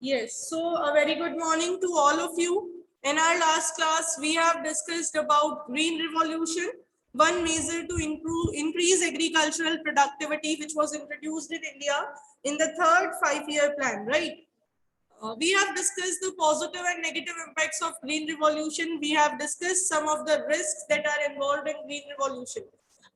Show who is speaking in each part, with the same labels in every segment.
Speaker 1: Yes, so a very good morning to all of you. In our last class, we have discussed about green revolution, one measure to increase agricultural productivity, which was introduced in India in the third 5-year plan, right? We have discussed the positive and negative impacts of green revolution. We have discussed some of the risks that are involved in green revolution.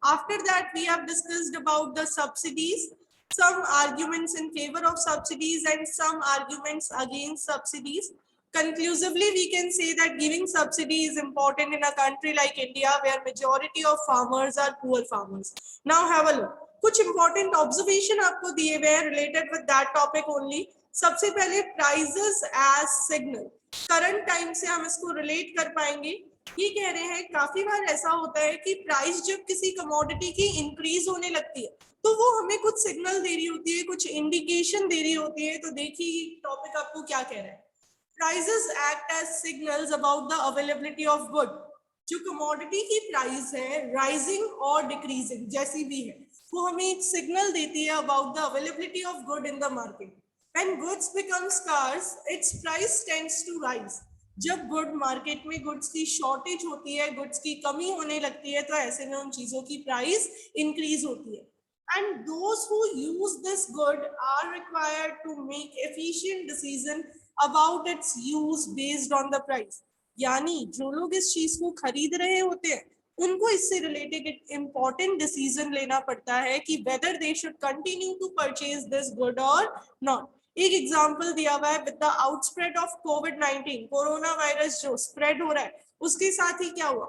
Speaker 1: After that, we have discussed about the subsidies, some arguments in favor of subsidies and some arguments against subsidies. Conclusively, we can say that giving subsidy is important in a country like India, where majority of farmers are poor farmers. Now have a look. कुछ important observation आपको दिए हुए हैं related with that topic only. सबसे पहले prices as signal. Current time से हम इसको रिलेट कर पाएंगे. ये कह रहे हैं काफी बार ऐसा होता है कि प्राइस जब किसी कमोडिटी की इंक्रीज होने लगती है तो वो हमें कुछ सिग्नल दे रही होती है, कुछ इंडिकेशन दे रही होती है. तो देखिए टॉपिक आपको क्या कह रहा है. Prices act as signals about the availability of good. जो कमोडिटी की प्राइस है राइजिंग और डिक्रीजिंग जैसी भी है वो हमें एक सिग्नल देती है about the availability of good in the market. When goods become scarce, its price tends to rise. जब गुड मार्केट में गुड्स की शॉर्टेज होती है, गुड्स की कमी होने लगती है, तो ऐसे में उन चीजों की प्राइस इंक्रीज होती है. And those who use this good are required to make efficient decision about its use based on the price. यानी जो लोग इस चीज को खरीद रहे होते हैं उनको इससे रिलेटेड इंपॉर्टेंट डिसीजन लेना पड़ता है कि whether they should continue to purchase this good और नॉट. एक एग्जांपल दिया हुआ है विद द आउटस्प्रेड ऑफ कोविड-19, कोरोना वायरस जो स्प्रेड हो रहा है उसके साथ ही क्या हुआ,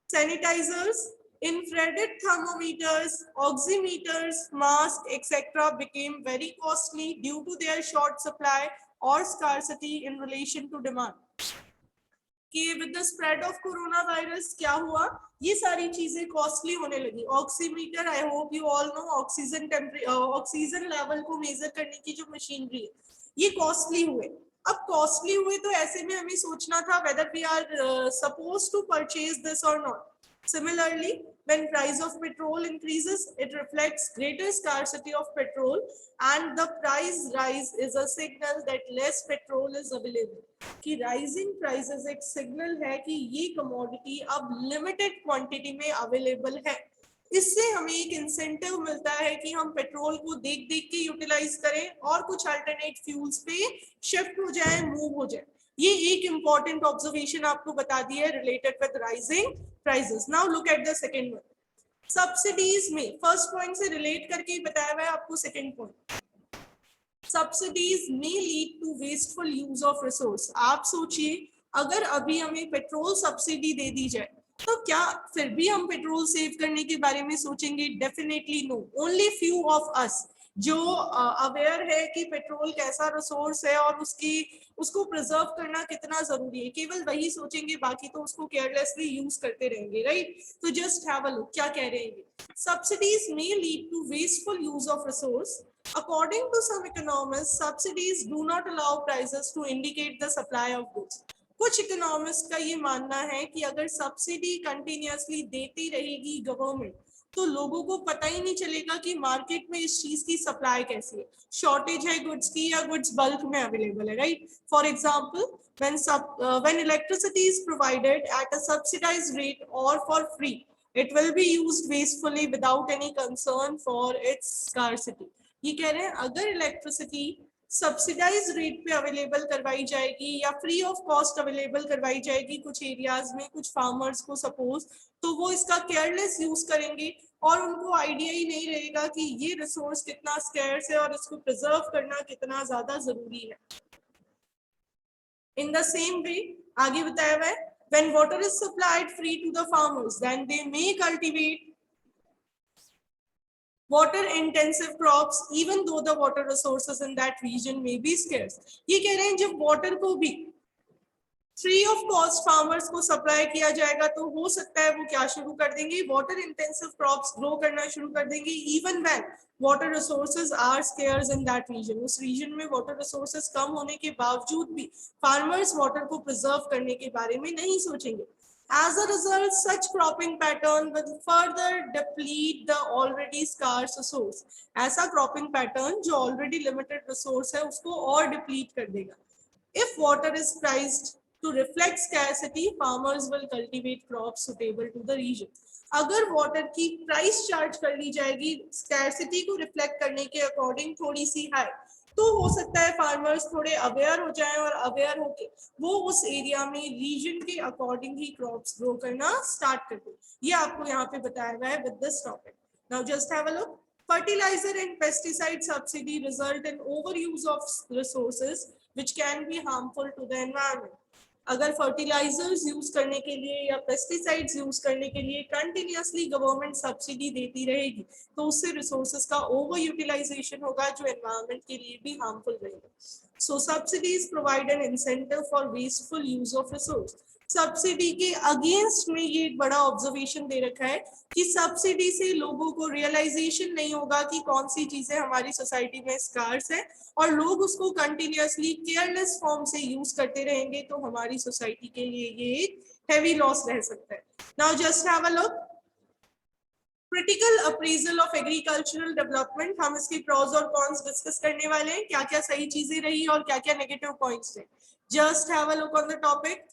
Speaker 1: sanitisers, infrared thermometers, oximeters, masks, etc. became very costly due to their short supply or scarcity in relation to demand. कि with the spread of corona virus क्या हुआ, ये सारी चीजें कॉस्टली होने लगी. Oximeter, I hope you all know, oxygen level को major करने की जो मशीनरी है ये कॉस्टली हुए. अब कॉस्टली हुए तो ऐसे में हमें सोचना था whether we are supposed to purchase this or not. Similarly, when price of petrol increases, it reflects greater scarcity of petrol, and the price rise is a signal that less petrol is available. कि rising prices एक signal है कि ये commodity अब limited quantity में available है. इससे हमें एक इंसेंटिव मिलता है कि हम पेट्रोल को देख देख के यूटिलाइज करें और कुछ अल्टरनेट फ्यूल्स पे शिफ्ट हो जाए, मूव हो जाए. ये एक इंपॉर्टेंट ऑब्जर्वेशन आपको बता दी है related with rising prices. Now look at the second one. Subsidies में फर्स्ट पॉइंट से रिलेट करके बताया हुआ है आपको second point. Subsidies may lead to wasteful use of resource. आप सोचिए अगर अभी हमें पेट्रोल सब्सिडी दे दी जाए तो क्या फिर भी हम पेट्रोल सेव करने के बारे में सोचेंगे? Definitely no. Only few of us जो अवेयर है कि पेट्रोल कैसा रिसोर्स है और उसको प्रिजर्व करना कितना जरूरी है, केवल वही सोचेंगे, बाकी तो उसको केयरलेसली यूज करते रहेंगे, राइट? तो जस्ट हैव अ लुक क्या कह रहे हैं. Subsidies may lead to wasteful use of resource. According to some economists, subsidies do not allow prices to indicate the supply of goods. कुछ इकोनॉमिस्ट का ये मानना है कि अगर सब्सिडी कंटिन्यूअसली देती रहेगी गवर्नमेंट तो लोगों को पता ही नहीं चलेगा कि मार्केट में इस चीज की सप्लाई कैसी है, शॉर्टेज है गुड्स की या गुड्स बल्क में अवेलेबल है, right? For example, when electricity is provided at a subsidized rate or for free, it will be used wastefully without any concern for its scarcity. ये कह रहे हैं अगर इलेक्ट्रिसिटी सब्सिडाइज रेट पे available करवाई जाएगी या फ्री ऑफ कॉस्ट अवेलेबल करवाई जाएगी कुछ एरियाज में कुछ फार्मर्स को सपोज, तो वो इसका केयरलेस यूज करेंगे और उनको आइडिया ही नहीं रहेगा कि ये रिसोर्स कितना स्कैर्स है और इसको प्रिजर्व करना कितना ज्यादा जरूरी है. इन द सेम वे आगे बताया हुआ है, when water is supplied free to the farmers, then they may cultivate water intensive crops even though the water resources in that region may be scarce. ये कह रहे हैं जब वाटर को भी फ्री ऑफ कॉस्ट फार्मर्स को supply किया जाएगा तो हो सकता है वो क्या शुरू कर देंगे, वाटर इंटेंसिव क्रॉप्स ग्रो करना शुरू कर देंगे even when water resources are scarce in that region. उस रीजन में वाटर रिसोर्सेज कम होने के बावजूद भी फार्मर्स वाटर को प्रिजर्व करने के बारे में नहीं सोचेंगे. As a result, such cropping pattern will further deplete the already scarce resource. ऐसा cropping pattern जो already limited resource है उसको और deplete कर देगा. If water is priced to reflect scarcity, farmers will cultivate crops suitable to the region. अगर water की price charge कर ली जाएगी स्कैरसिटी को रिफ्लेक्ट करने के अकॉर्डिंग थोड़ी सी हाई, तो हो सकता है फार्मर्स थोड़े अवेयर हो जाएं और अवेयर होके वो उस एरिया में रीजन के अकॉर्डिंग ही क्रॉप्स ग्रो करना स्टार्ट कर दें. ये आपको यहाँ पे बताया गया है with this topic. Now just have a look. Fertilizer and pesticide subsidy result in overuse of resources which can be harmful to the environment. अगर फर्टिलाइजर्स यूज करने के लिए या पेस्टिसाइड्स यूज करने के लिए कंटिन्यूअसली गवर्नमेंट सब्सिडी देती रहेगी तो उससे रिसोर्सेज का ओवर यूटिलाइजेशन होगा जो एनवायरनमेंट के लिए भी हार्मफुल रहेगा. So subsidies provide an incentive for wasteful use of resource. Subsidy के अगेंस्ट में ये एक बड़ा ऑब्जर्वेशन दे रखा है कि सब्सिडी से लोगों को रियलाइजेशन नहीं होगा कि कौन सी चीजें हमारी सोसाइटी में स्कार्स है और लोग उसको कंटिन्यूअसली केयरलेस फॉर्म से यूज करते रहेंगे तो हमारी सोसाइटी के लिए ये एक हेवी लॉस रह सकता है. Now just have a look. Critical appraisal of agricultural development. हम इसके प्रॉज और कॉन्स डिस्कस करने वाले हैं, क्या क्या सही चीजें रही और क्या क्या नेगेटिव पॉइंट्स थे. Just have a look on the topic.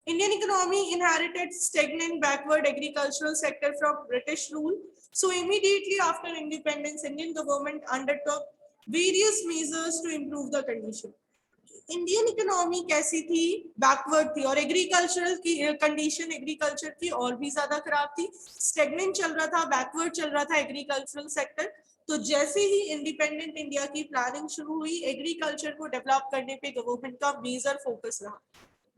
Speaker 1: Indian economy inherited stagnant backward agricultural sector from British rule. So immediately after independence, Indian government undertook various measures to improve the condition. Indian economy कैसी थी, backward थी और agricultural की condition agriculture की और भी ज्यादा खराब थी. स्टेगनेंट चल रहा था, बैकवर्ड चल रहा था एग्रीकल्चरल सेक्टर. तो जैसे ही इंडिपेंडेंट इंडिया की प्लानिंग शुरू हुई एग्रीकल्चर को डेवलप करने पे गवर्नमेंट का मेजर फोकस रहा.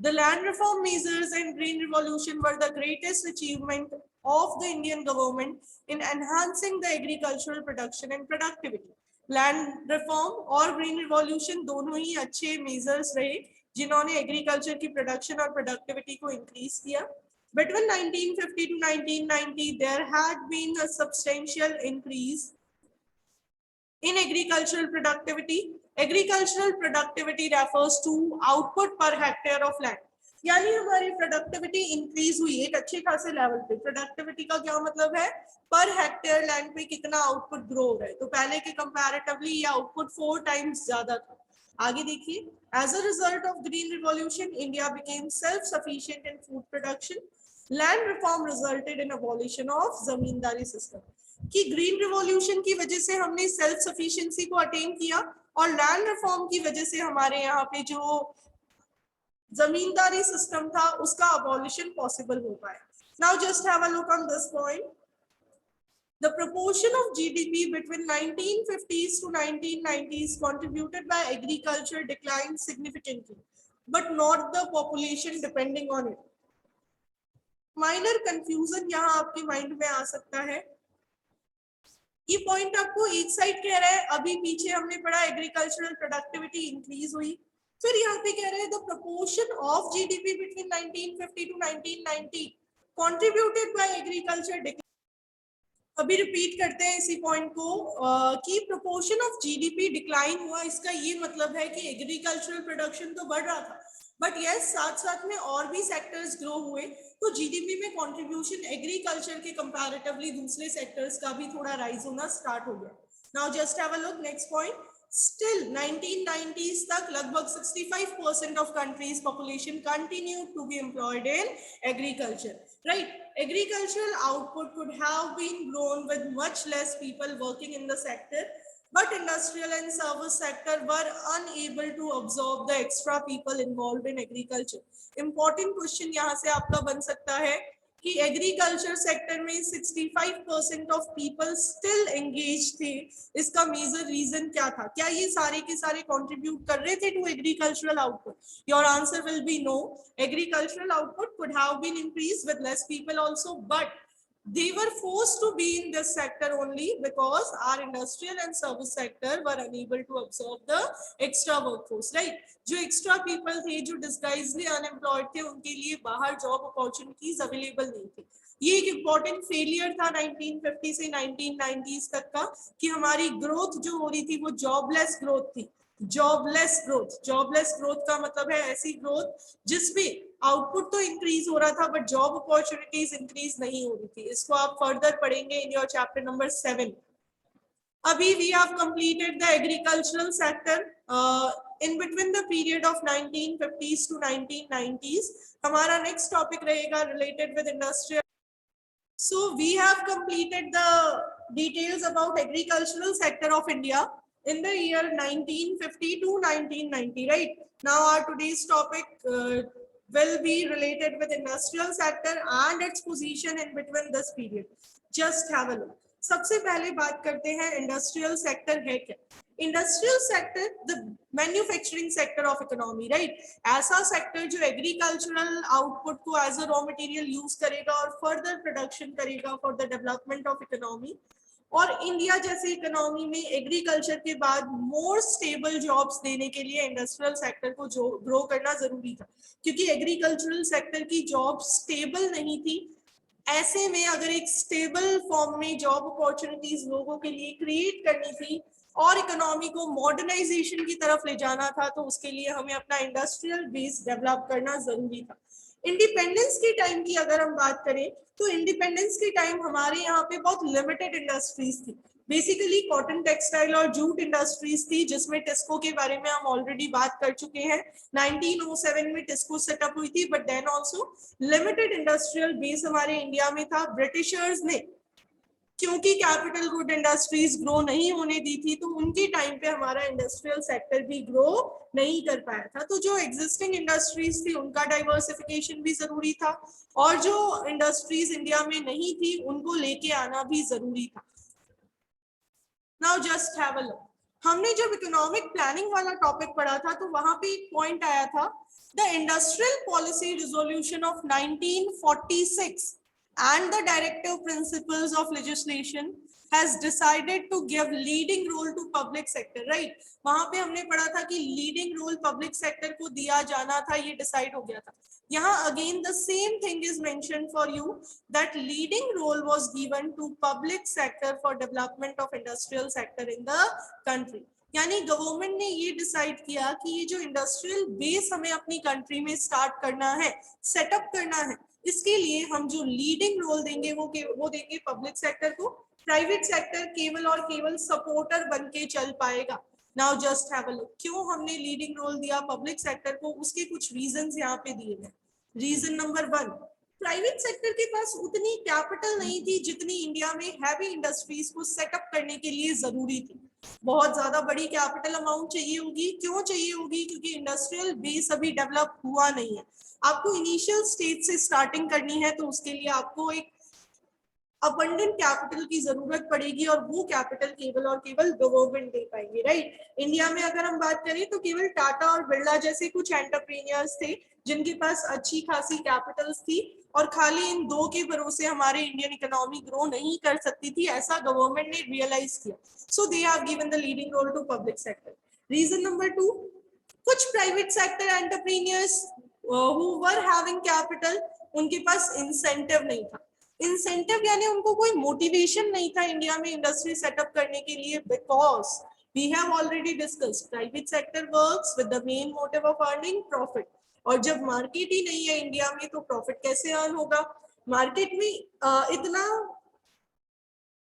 Speaker 1: The land reform measures and green revolution were the greatest achievement of the Indian government in enhancing the agricultural production and productivity. Land reform और green revolution दोनों ही अच्छे measures रहे जिन्होंने agriculture की production और productivity को increase किया. Between 1950 to 1990, there had been a substantial increase in agricultural productivity. Agricultural productivity refers to output per hectare of land. यानी हमारी प्रोडक्टिविटी इंक्रीज हुई एक अच्छे खासे लेवल पे. प्रोडक्टिविटी का क्या मतलब है, पर हेक्टेयर लैंड पे कितना आउटपुट ग्रो हो रहा है. तो पहले के कंपैरेटिवली ये आउटपुट 4 टाइम्स ज्यादा था. आगे देखिए. As a result of green revolution India became self sufficient in food production. Land reform resulted in abolition of zamindari system. कि ग्रीन रिवॉल्यूशन की वजह से हमने सेल्फ सफिशिएंसी को अटेन किया और लैंड रिफॉर्म की वजह से हमारे यहाँ पे जो जमींदारी सिस्टम था उसका अबॉलिशन पॉसिबल हो पाया. Now just have a look on this point. The proportion of GDP between 1950s to 1990s contributed by agriculture declined significantly, but not the population depending on it. Minor confusion यहाँ आपके mind में आ सकता है. ये point आपको एक side कह रहा है अभी पीछे हमने पढ़ा एग्रीकल्चरल प्रोडक्टिविटी इंक्रीज हुई, फिर यहाँ पे कह रहे हैं the proportion of GDP between 1950 to 1990 contributed by agriculture. अभी रिपीट करते हैं इसी पॉइंट को कि प्रोपोर्शन ऑफ जीडीपी डिक्लाइन हुआ. इसका ये मतलब है कि एग्रीकल्चरल प्रोडक्शन तो बढ़ रहा था बट यस साथ साथ में और भी सेक्टर्स ग्रो हुए तो जीडीपी में कंट्रीब्यूशन एग्रीकल्चर के कंपैरेटिवली दूसरे सेक्टर्स का भी थोड़ा राइज होना स्टार्ट हो गया. Now just have a look next point. Still 1990s तक लगभग 65% of country's population continued to be employed in agriculture. Right? Agricultural output could have been grown with much less people working in the sector, but industrial and service sector were unable to absorb the extra people involved in agriculture. Important question यहाँ से आपका बन सकता है कि agriculture sector में 65% of people still engage थे. इसका मेजर रीजन क्या था, क्या ये सारे के सारे कंट्रीब्यूट कर रहे थे to agricultural output? Your answer will be no. Agricultural output could have been increased with less people also, but they were forced to be in this sector only because our industrial and service sector were unable to absorb the extra workforce. Right? जो extra people थे जो disguisedly unemployed थे उनके लिए बाहर job opportunities available नहीं थी. ये एक important failure था 1950 से 1990s तक का कि हमारी growth जो हो रही थी वो jobless growth थी. जॉबलेस ग्रोथ का मतलब है ऐसी ग्रोथ जिसमें आउटपुट तो इंक्रीज हो रहा था बट जॉब अपॉर्चुनिटीज इंक्रीज नहीं हो रही थी. इसको आप फर्दर पढ़ेंगे इन योर चैप्टर नंबर 7. अभी we have completed the agricultural sector in between the period of 1950s to 1990s. हमारा नेक्स्ट टॉपिक रहेगा related with industrial. So we have completed the details about agricultural sector of India in the year 1950 to 1990, right? Now our today's topic will be related with industrial sector and its position in between this period. Just have a look. सबसे पहले बात करते हैं industrial sector है क्या. Industrial sector the manufacturing sector of economy, right. ऐसा sector जो agricultural output को as a raw material use करेगा और फर्दर प्रोडक्शन करेगा for the development of economy. और इंडिया जैसे इकोनॉमी में एग्रीकल्चर के बाद मोर स्टेबल जॉब्स देने के लिए इंडस्ट्रियल सेक्टर को जो ग्रो करना जरूरी था, क्योंकि एग्रीकल्चरल सेक्टर की जॉब स्टेबल नहीं थी. ऐसे में अगर एक स्टेबल फॉर्म में जॉब अपॉर्चुनिटीज लोगों के लिए क्रिएट करनी थी और इकोनॉमी को मॉडर्नाइजेशन की तरफ ले जाना था, तो उसके लिए हमें अपना इंडस्ट्रियल बेस डेवलप करना जरूरी था. इंडिपेंडेंस के टाइम की अगर हम बात करें तो इंडिपेंडेंस के टाइम हमारे यहाँ पे बहुत लिमिटेड इंडस्ट्रीज थी. बेसिकली कॉटन टेक्सटाइल और जूट इंडस्ट्रीज थी, जिसमें टिस्को के बारे में हम ऑलरेडी बात कर चुके हैं. 1907 में टिस्को सेटअप हुई थी, but then also limited industrial base हमारे इंडिया में था. ब्रिटिशर्स ने क्योंकि कैपिटल गुड इंडस्ट्रीज ग्रो नहीं होने दी थी, तो उनके टाइम पे हमारा इंडस्ट्रियल सेक्टर भी ग्रो नहीं कर पाया था. तो जो एग्जिस्टिंग इंडस्ट्रीज थी उनका डाइवर्सिफिकेशन भी जरूरी था, और जो इंडस्ट्रीज इंडिया में नहीं थी उनको लेके आना भी जरूरी था. Now just have a look. हमने जब इकोनॉमिक प्लानिंग वाला टॉपिक पढ़ा था तो वहां पे एक पॉइंट आया था, the industrial policy resolution of 1946 and the directive principles of legislation has decided to give leading role to public sector, right? वहां पे हमने पढ़ा था कि लीडिंग रोल पब्लिक सेक्टर को दिया जाना था, ये डिसाइड हो गया था. यहाँ again the same thing is mentioned for you, that leading role was given to public sector for development of industrial sector in the country. यानी गवर्नमेंट ने ये डिसाइड किया कि ये जो इंडस्ट्रियल बेस हमें अपनी कंट्री में स्टार्ट करना है, सेटअप करना है, इसके लिए हम जो लीडिंग रोल देंगे वो देंगे पब्लिक सेक्टर को. प्राइवेट सेक्टर केवल और केवल सपोर्टर बन के चल पाएगा. Now just have a look, क्यों हमने लीडिंग रोल दिया पब्लिक सेक्टर को, उसके कुछ रीजंस यहाँ पे दिए गए. रीजन नंबर 1, प्राइवेट सेक्टर के पास उतनी कैपिटल नहीं थी जितनी इंडिया में हैवी इंडस्ट्रीज को सेटअप करने के लिए जरूरी थी. बहुत ज्यादा बड़ी कैपिटल अमाउंट चाहिए होगी. क्यों चाहिए होगी? क्योंकि इंडस्ट्रियल बेस अभी डेवलप हुआ नहीं है. आपको इनिशियल स्टेज से स्टार्टिंग करनी है, तो उसके लिए आपको एक अबंडेंट कैपिटल की जरूरत पड़ेगी, और वो कैपिटल केवल और केवल गवर्नमेंट दे पाएंगे, राइट. इंडिया में अगर हम बात करें तो केवल टाटा और बिरला जैसे कुछ एंटरप्रेन्योर्स थे जिनके पास अच्छी खासी कैपिटल्स थी, और खाली इन दो के भरोसे हमारे इंडियन इकोनॉमी ग्रो नहीं कर सकती थी, ऐसा गवर्नमेंट ने रियलाइज किया. So they have given the leading role to public sector. Reason number 2, कुछ private sector entrepreneurs who were having capital, उनके पास इंसेंटिव नहीं था. इंसेंटिव यानी उनको कोई मोटिवेशन नहीं था इंडिया में इंडस्ट्री सेटअप करने के लिए, because we have already discussed private sector works with the main motive of earning profit. और जब मार्केट ही नहीं है इंडिया में तो प्रॉफिट कैसे अर्न होगा? मार्केट में इतना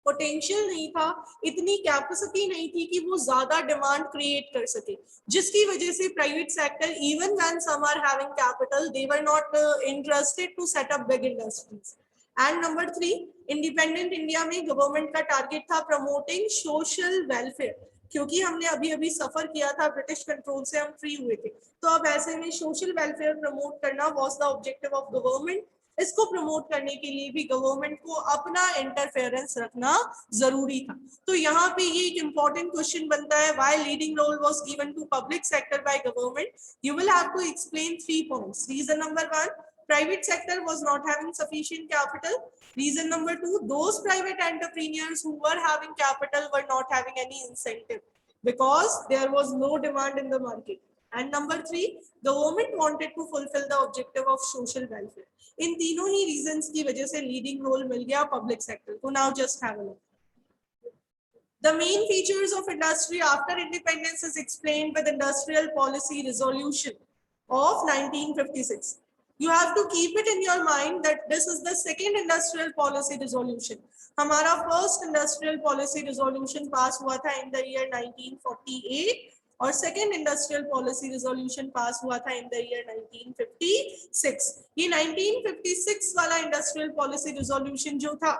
Speaker 1: पोटेंशियल नहीं था, इतनी कैपेसिटी नहीं थी कि वो ज्यादा डिमांड क्रिएट कर सके, जिसकी वजह से private sector even when some are having capital they were not interested to set up big industries. And number 3, independent India में गवर्नमेंट का टारगेट था प्रमोटिंग सोशल वेलफेयर, क्योंकि हमने अभी अभी सफर किया था ब्रिटिश कंट्रोल से, हम फ्री हुए थे, तो अब ऐसे में सोशल वेलफेयर प्रमोट करना was the objective of government. इसको प्रमोट करने के लिए भी गवर्नमेंट को अपना इंटरफेरेंस रखना जरूरी था. तो यहाँ पे ये एक इंपॉर्टेंट क्वेश्चन बनता है, why leading role was given to public sector by government. You will have to explain 3 points. Reason number 1, private sector was not having sufficient capital. Reason number 2, those private entrepreneurs who were having capital were not having any incentive because there was no demand in the market. And number 3, government wanted to fulfill the objective of social welfare. इन तीनों ही reasons की वजह से leading role मिल गया public sector को. Now just have a look. The main features of industry after independence is explained with Industrial Policy Resolution of 1956. You have to keep it in your mind that this is the second Industrial Policy Resolution. हमारा first Industrial Policy Resolution pass हुआ था in the year 1948 और second Industrial Policy Resolution pass हुआ था in the year 1956. ये 1956 वाला Industrial Policy Resolution जो था,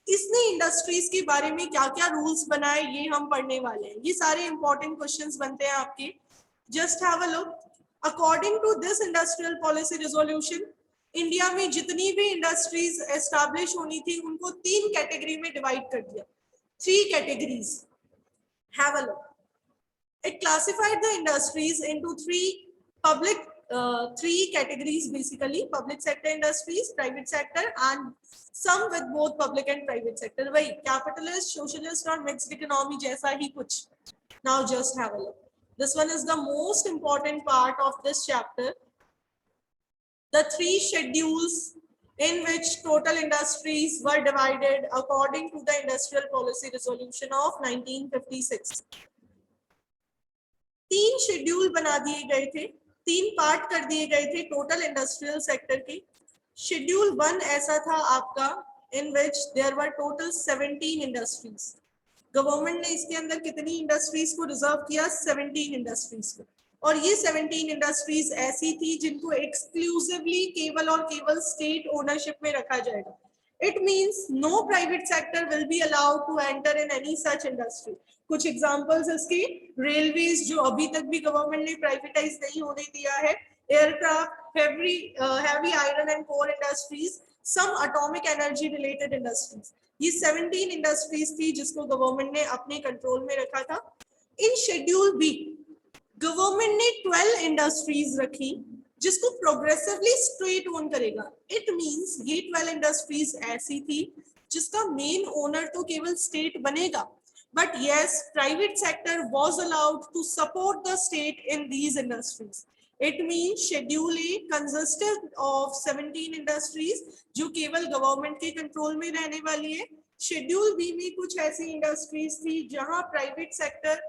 Speaker 1: इसने इंडस्ट्रीज के बारे में क्या क्या रूल्स बनाए ये हम पढ़ने वाले हैं. ये सारे इंपॉर्टेंट क्वेश्चंस बनते हैं आपके. Just have a look. According to this industrial policy resolution, India में जितनी भी इंडस्ट्रीज एस्टैब्लिश होनी थी उनको 3 कैटेगरी में डिवाइड कर दिया. 3 categories. Have a look. It classified the industries into 3 categories basically: public sector industries, private sector, and some with both public and private sector. वही capitalist, socialist और mixed economy जैसा ही कुछ. Now just have a look. This one is the most important part of this chapter. The 3 schedules in which total industries were divided according to the Industrial Policy Resolution of 1956. 3 schedule बना दिए गए थे, 3 part कर दिए गए थे total industrial sector के. Schedule 1 ऐसा था आपका in which there were total 17 industries. Government ने इसके अंदर कितनी इंडस्ट्रीज को रिजर्व किया? 17 इंडस्ट्रीज को. और ये 17 इंडस्ट्रीज ऐसी थी जिनको एक्सक्लूसिवली केवल और केवल स्टेट ओनरशिप में रखा जाएगा. It means no private sector will be allowed to enter in any such industry. कुछ एग्जांपल्स इसके: रेलवेज जो अभी तक भी गवर्नमेंट ने प्राइवेटाइज नहीं होने दिया है, aircraft, heavy iron and core industries, some atomic energy related industries. ये 17 इंडस्ट्रीज थी जिसको गवर्नमेंट ने अपने कंट्रोल में रखा था. इन शेड्यूल बी गवर्नमेंट ने 12 इंडस्ट्रीज रखी जिसको प्रोग्रेसिवली स्टेट ओन करेगा. इट मींस ये 12 इंडस्ट्रीज ऐसी थी जिसका मेन ओनर तो केवल स्टेट बनेगा, but yes, private sector was allowed to support the state in these industries. It means Schedule A consisted of 17 industries जो केवल गवर्नमेंट के कंट्रोल में रहने वाली है. Schedule B में कुछ ऐसी इंडस्ट्रीज थी जहां प्राइवेट सेक्टर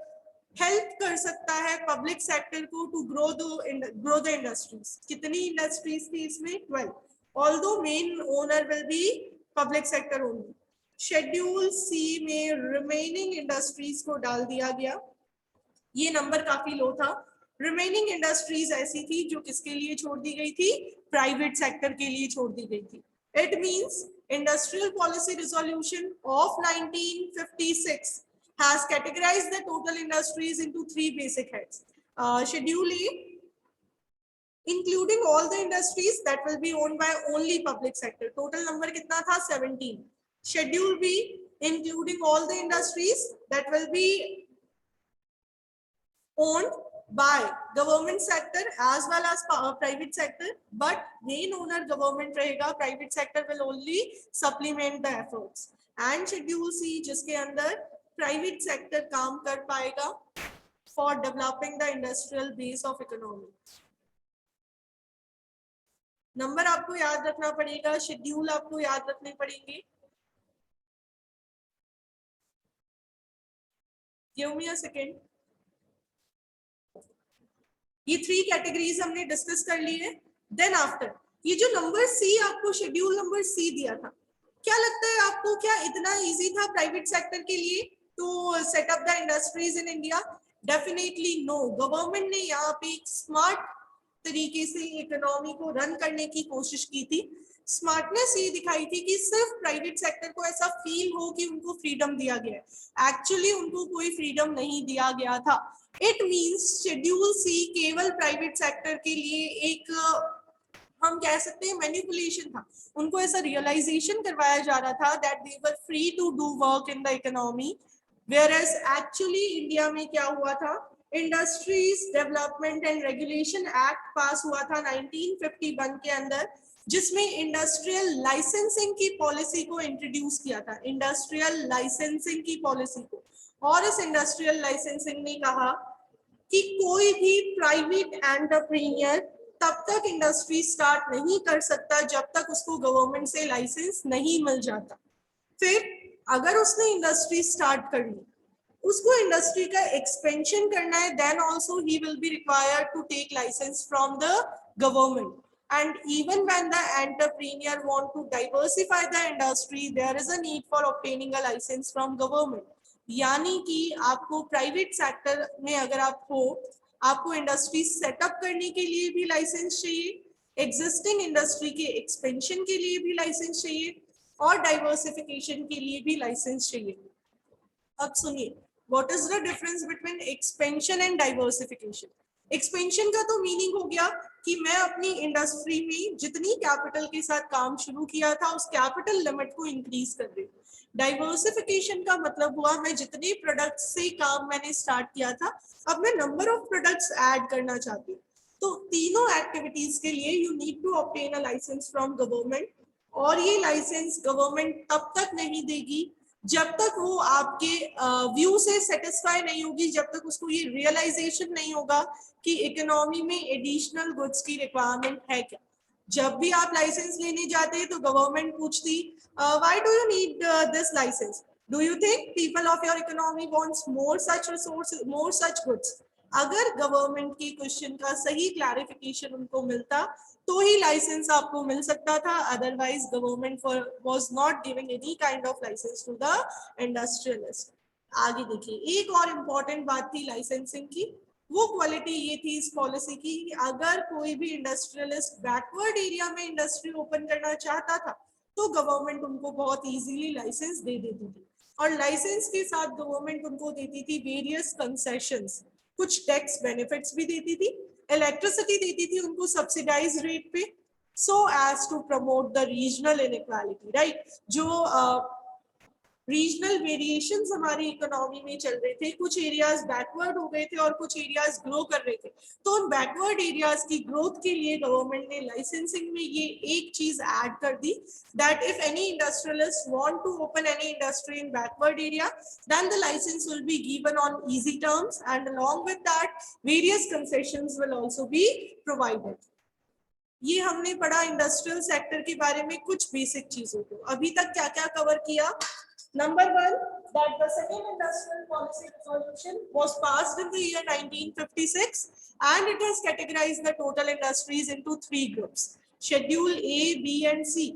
Speaker 1: हेल्प कर सकता है पब्लिक सेक्टर को टू ग्रो द इंडस्ट्रीज. कितनी इंडस्ट्रीज थी इसमें? 12. Although main owner will be public sector only. Schedule C में रिमेनिंग इंडस्ट्रीज को डाल दिया गया. ये नंबर काफी लो था. रिमेनिंग इंडस्ट्रीज ऐसी थी जो किसके लिए छोड़ दी गई थी? प्राइवेट सेक्टर के लिए छोड़ दी गई थी. It means industrial policy resolution of 1956 has categorized the total industries into 3 basic heads. Schedule A, including all the industries that will be owned by only public sector. Total number कितना था? 17. Schedule B, including all the industries that will be owned by government sector as well as private sector, but main owner government रहेगा, private sector will only supplement the efforts. And Schedule C जिसके अंदर private sector काम कर पाएगा for developing the industrial base of economy. Number आपको याद रखना पड़ेगा, शेड्यूल आपको याद रखने पड़ेंगे. Give me a second. ये 3 कैटेगरीज हमने डिस्कस कर ली है. देन आफ्टर ये जो नंबर सी आपको शेड्यूल नंबर सी दिया था, क्या लगता है आपको, क्या इतना इजी था प्राइवेट सेक्टर के लिए to set up the industries in India? Definitely no. Government ने यहाँ पे एक स्मार्ट तरीके से इकोनॉमी को रन करने की कोशिश की थी. स्मार्टनेस ये दिखाई थी कि सिर्फ प्राइवेट सेक्टर को ऐसा फील हो कि उनको फ्रीडम दिया गया है. एक्चुअली उनको कोई फ्रीडम नहीं दिया गया था. इट मींस शेड्यूल सी केवल प्राइवेट सेक्टर के लिए एक हम कह सकते हैं मैनिपुलेशन था. उनको ऐसा रियलाइजेशन करवाया जा रहा था that they were free to do work in the economy. Whereas actually India में क्या हुआ था? Industries development and regulation act pass हुआ था 1951 के अंदर, जिसमें इंडस्ट्रियल लाइसेंसिंग की पॉलिसी को इंट्रोड्यूस किया था. इंडस्ट्रियल लाइसेंसिंग की पॉलिसी को. और इस इंडस्ट्रियल लाइसेंसिंग ने कहा कि कोई भी प्राइवेट एंटरप्रेन्योर तब तक इंडस्ट्री स्टार्ट नहीं कर सकता जब तक उसको गवर्नमेंट से लाइसेंस नहीं मिल जाता. फिर अगर उसने इंडस्ट्री स्टार्ट कर ली उसको इंडस्ट्री का एक्सपेंशन करना है, then also he will be required to take license from the government. And even when the entrepreneur want to diversify the industry, there is a need for obtaining a license from government. यानी कि आपको private sector में अगर आप हो, आपको industry setup करने के लिए भी लाइसेंस चाहिए, एग्जिस्टिंग इंडस्ट्री के एक्सपेंशन के लिए भी लाइसेंस चाहिए, और डाइवर्सिफिकेशन के लिए भी लाइसेंस चाहिए. अब सुनिए, what is the difference between expansion and diversification. Expansion का तो मीनिंग हो गया कि मैं अपनी इंडस्ट्री में जितनी कैपिटल के साथ काम शुरू किया था उस कैपिटल लिमिट को इंक्रीज कर रही हूँ. डाइवर्सिफिकेशन का मतलब हुआ मैं जितने प्रोडक्ट्स से काम मैंने स्टार्ट किया था अब मैं नंबर ऑफ प्रोडक्ट्स ऐड करना चाहती हूँ. तो तीनों एक्टिविटीज के लिए you need to obtain a license from government, और ये लाइसेंस गवर्नमेंट तब तक नहीं देगी जब तक वो आपके व्यू से सेटिस्फाई नहीं होगी, जब तक उसको ये रियलाइजेशन नहीं होगा कि इकोनॉमी में एडिशनल गुड्स की रिक्वायरमेंट है क्या. जब भी आप लाइसेंस लेने जाते हैं तो गवर्नमेंट पूछती why do you need this license, do you think people of your economy wants more such resource, more such goods. अगर गवर्नमेंट के क्वेश्चन का सही क्लैरिफिकेशन उनको मिलता तो ही लाइसेंस आपको मिल सकता था, otherwise government was not giving any kind of license to the industrialist. आगे देखिए, एक और इम्पॉर्टेंट बात थी लाइसेंसिंग की, वो क्वालिटी ये थी इस पॉलिसी की, अगर कोई भी इंडस्ट्रियलिस्ट बैकवर्ड एरिया में इंडस्ट्री ओपन करना चाहता था तो गवर्नमेंट उनको बहुत इजीली लाइसेंस दे देती थी, और लाइसेंस के साथ गवर्नमेंट उनको देती थी वेरियस कंसेशंस, कुछ टैक्स बेनिफिट्स भी देती थी, इलेक्ट्रिसिटी देती थी उनको सब्सिडाइज रेट पे, so as to promote the regional inequality, right. जो रीजनल वेरिएशंस हमारी इकोनॉमी में चल रहे थे, कुछ एरियाज बैकवर्ड हो गए थे और कुछ एरियाज ग्रो कर रहे थे, तो उन बैकवर्ड एरियाज की ग्रोथ के लिए गवर्नमेंट ने लाइसेंसिंग में ये एक चीज ऐड कर दी, that if any industrialist want to open any industry in backward area then the license will be given on easy terms, and along with that various concessions will also be provided. ये हमने पढ़ा industrial sector के बारे में कुछ basic चीजों को. अभी तक क्या क्या कवर किया. Number one, that the second industrial policy resolution was passed in the year 1956 and it has categorized the total industries into three groups, Schedule A, B and C.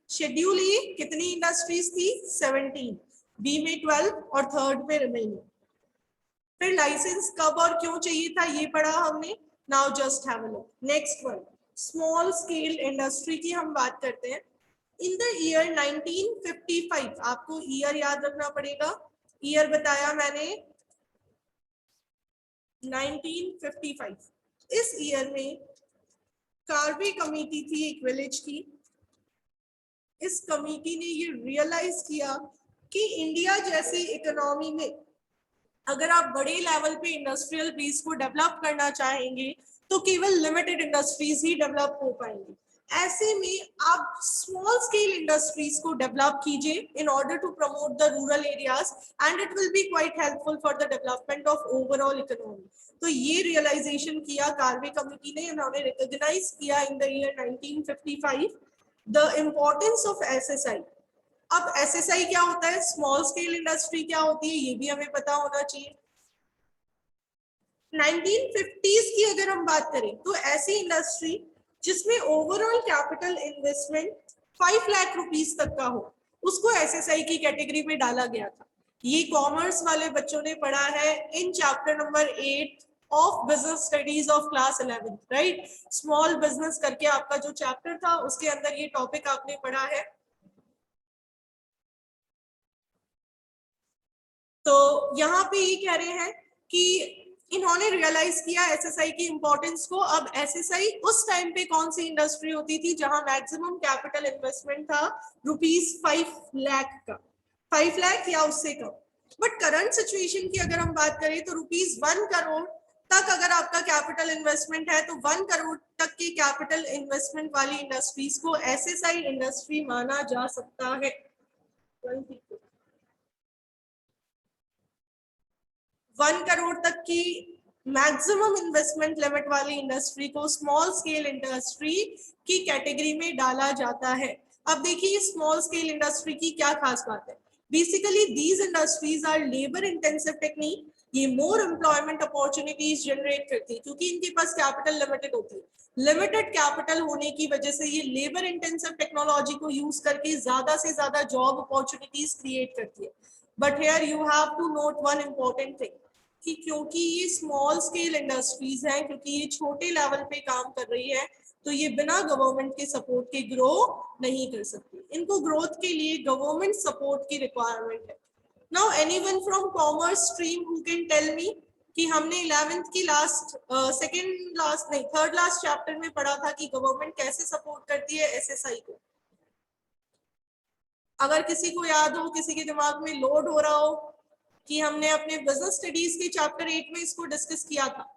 Speaker 1: Schedule A कितनी industries थी? 17, B में 12 और third में remaining. फिर licence कब और क्यों चाहिए था ये पढ़ा हमने. Now just have a look. Next one, small scale industry की हम बात करते हैं. इन द ईयर 1955, आपको ईयर याद रखना पड़ेगा, ईयर बताया मैंने 1955. इस ईयर में कार्बी कमेटी थी एक विलेज की. इस कमेटी ने ये रियलाइज किया कि इंडिया जैसी इकोनॉमी में अगर आप बड़े लेवल पे इंडस्ट्रियल बेस को डेवलप करना चाहेंगे तो केवल लिमिटेड इंडस्ट्रीज ही डेवलप हो पाएंगी. ऐसे में आप स्मॉल स्केल इंडस्ट्रीज को डेवलप कीजिए in order to promote the rural areas and it will be quite helpful for the development of overall economy. तो ये रियलाइजेशन किया कार्बी कमेटी ने, उन्होंने रिकॉग्नाइज किया in the year 1955 the importance of SSI. अब SSI क्या होता है, स्मॉल स्केल इंडस्ट्री क्या होती है, ये भी हमें पता होना चाहिए. 1950s की अगर हम बात करें तो ऐसी इंडस्ट्री जिसमें overall capital investment 5 lakh rupees तक का हो, उसको एसएसआई की कैटेगरी में डाला गया था. ये कॉमर्स वाले बच्चों ने पढ़ा है in chapter number 8 of business studies of class 11, right. Small business करके आपका जो चैप्टर था उसके अंदर ये टॉपिक आपने पढ़ा है. तो यहाँ पे ये कह रहे हैं कि इन्होंने रियलाइज किया एसएसआई की इंपॉर्टेंस को. अब एसएसआई उस टाइम पे कौन सी इंडस्ट्री होती थी जहां मैक्सिमम कैपिटल इन्वेस्टमेंट था ₹5 लाख का, 5 लाख या उससे कम. बट करंट सिचुएशन की अगर हम बात करें तो ₹1 करोड़ तक अगर आपका कैपिटल इन्वेस्टमेंट है तो 1 करोड़ तक की कैपिटल इन्वेस्टमेंट वाली इंडस्ट्रीज को एसएसआई इंडस्ट्री माना जा सकता है. 1 करोड़ तक की मैक्सिमम इन्वेस्टमेंट लिमिट वाली इंडस्ट्री को स्मॉल स्केल इंडस्ट्री की कैटेगरी में डाला जाता है. अब देखिए स्मॉल स्केल इंडस्ट्री की क्या खास बात है. Basically these industries are labour intensive technique, ये मोर एम्प्लॉयमेंट अपॉर्चुनिटीज जनरेट करती है क्योंकि इनके पास कैपिटल लिमिटेड होती है। लिमिटेड कैपिटल होने की वजह से ये लेबर इंटेंसिव टेक्नोलॉजी को यूज करके ज्यादा से ज्यादा जॉब अपॉर्चुनिटीज क्रिएट करती है। But here you have to note one important thing कि क्योंकि ये स्मॉल स्केल इंडस्ट्रीज हैं, क्योंकि ये छोटे लेवल पे काम कर रही है, तो ये बिना गवर्नमेंट के सपोर्ट के ग्रो नहीं कर सकती। इनको ग्रोथ के लिए गवर्नमेंट सपोर्ट की रिक्वायरमेंट है। Now anyone from commerce stream who can tell me कि हमने 11th की लास्ट सेकंड लास्ट नहीं थर्ड लास्ट चैप्टर में पढ़ा था कि गवर्नमेंट कैसे सपोर्ट करती है एसएसआई को। अगर किसी को याद हो, किसी के दिमाग में लोड हो रहा हो कि हमने अपने बिजनेस स्टडीज के चैप्टर 8 में इसको डिस्कस किया था।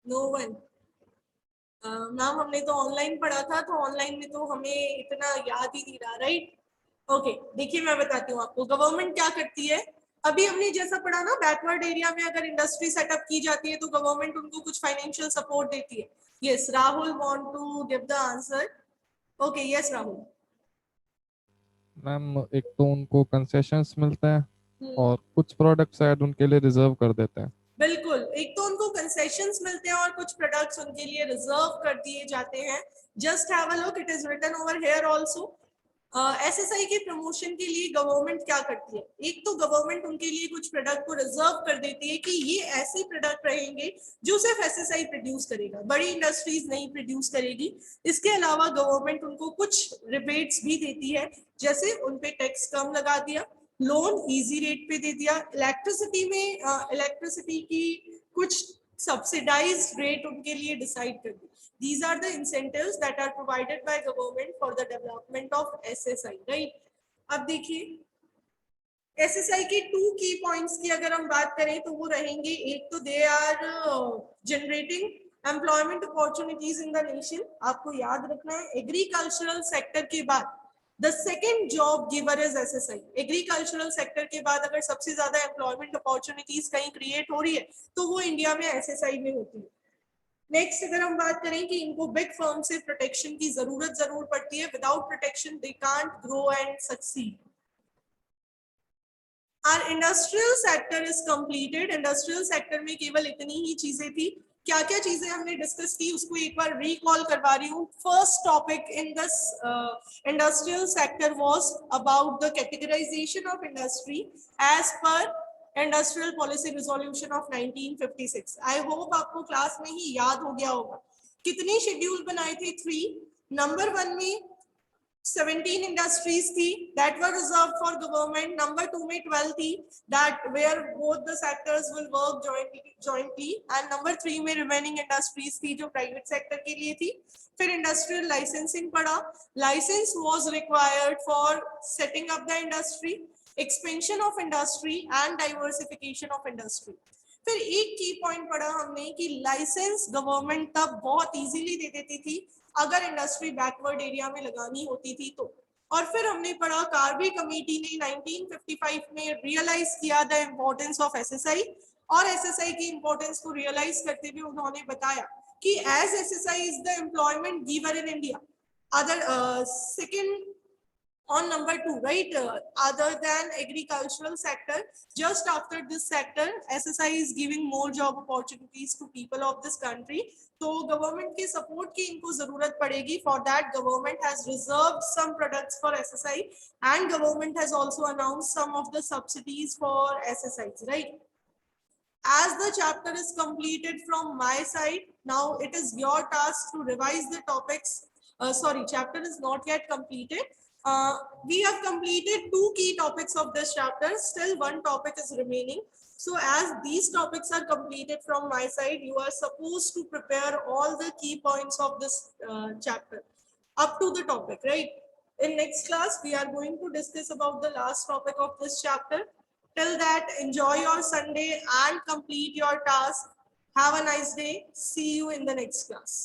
Speaker 1: No one. मैम हमने तो ऑनलाइन पढ़ा था, तो ऑनलाइन में तो हमें इतना याद ही नहीं रहा, राइट? ओके, देखिए मैं बताती हूँ आपको गवर्नमेंट क्या करती है। अभी हमने जैसा पढ़ा ना, बैकवर्ड एरिया में अगर इंडस्ट्री सेटअप की जाती है तो गवर्नमेंट उनको कुछ फाइनेंशियल सपोर्ट देती है। Yes, Rahul want to give the answer. Okay, yes Rahul.
Speaker 2: Ma'am एक तो उनको कंसेशंस मिलते हैं
Speaker 1: हम्म,
Speaker 2: और कुछ प्रोडक्ट शायद उनके लिए रिजर्व कर देते हैं।
Speaker 1: बिल्कुल, एक तो उनको कंसेशंस मिलते हैं और कुछ प्रोडक्ट्स उनके लिए रिजर्व कर दिए जाते हैं। Just have a look, it is written over here also. SSI के प्रमोशन के लिए गवर्नमेंट क्या करती है, एक तो गवर्नमेंट उनके लिए कुछ प्रोडक्ट को रिजर्व कर देती है कि ये ऐसे प्रोडक्ट रहेंगे जो सिर्फ एसएसआई प्रोड्यूस करेगा, बड़ी इंडस्ट्रीज नहीं प्रोड्यूस करेगी। इसके अलावा गवर्नमेंट उनको कुछ रिबेट्स भी देती है, जैसे उनपे टैक्स कम लगा दिया, लोन इजी रेट पे दे दिया, इलेक्ट्रिसिटी में इलेक्ट्रिसिटी की कुछ सब्सिडाइज्ड रेट उनके लिए डिसाइड कर दी। These are the incentives that are provided by government for the development of SSI, right? अब देखिए एसएसआई के 2 की पॉइंट्स की अगर हम बात करें तो वो रहेंगे, एक तो they are generating employment opportunities in the nation. आपको याद रखना है एग्रीकल्चरल सेक्टर के बाद the second job giver is SSI. Agricultural sector के बाद अगर सबसे ज्यादा एम्प्लॉयमेंट अपॉर्चुनिटीज कहीं क्रिएट हो रही है तो वो इंडिया में एसएसआई में होती है। नेक्स्ट अगर हम बात करें कि इनको बिग फर्म से प्रोटेक्शन की जरूर पड़ती है, without protection they can't grow and succeed. Our industrial sector is completed. Industrial sector में केवल इतनी ही चीजें थी। क्या क्या चीजें हमने डिस्कस की उसको एक बार रिकॉल करवा रही हूँ। First topic in this industrial sector was about the categorization of industry as per industrial policy resolution of 1956। I hope आपको क्लास में ही याद हो गया होगा। कितने शेड्यूल बनाए थे? 3। नंबर 1 में 17 इंडस्ट्रीज थी that were reserved for government. Number 2 में 12 थी that where both the sectors will work jointly and number 3 में remaining industries थी जो प्राइवेट सेक्टर के लिए थी। फिर इंडस्ट्रियल लाइसेंसिंग पढ़ा। License was required for setting up the industry, expansion of industry and diversification of industry. फिर एक की पॉइंट पढ़ा हमने कि लाइसेंस गवर्नमेंट तब बहुत इजीली दे देती थी अगर इंडस्ट्री बैकवर्ड एरिया में लगानी होती थी तो। और फिर हमने पढ़ा कार्बी कमेटी ने 1955 में रियलाइज किया द इम्पोर्टेंस ऑफ एसएसआई, और एसएसआई की इंपॉर्टेंस को रियलाइज करते हुए उन्होंने बताया कि as SSI is the employment giver in India, other second on number 2, right? Other than agricultural sector, just after this sector SSI is giving more job opportunities to people of this country. तो government के support की इनको जरूरत पड़ेगी। For that government has reserved some products for SSI and government has also announced some of the subsidies for SSIs, right? As the chapter is completed from my side, now it is your task to revise the topics. Sorry, chapter is not yet completed. We have completed 2 key topics of this chapter. Still one topic is remaining. So as these topics are completed from my side, you are supposed to prepare all the key points of this chapter up to the topic, right? In next class, we are going to discuss about the last topic of this chapter. Till that, enjoy your Sunday and complete your task. Have a nice day. See you in the next class.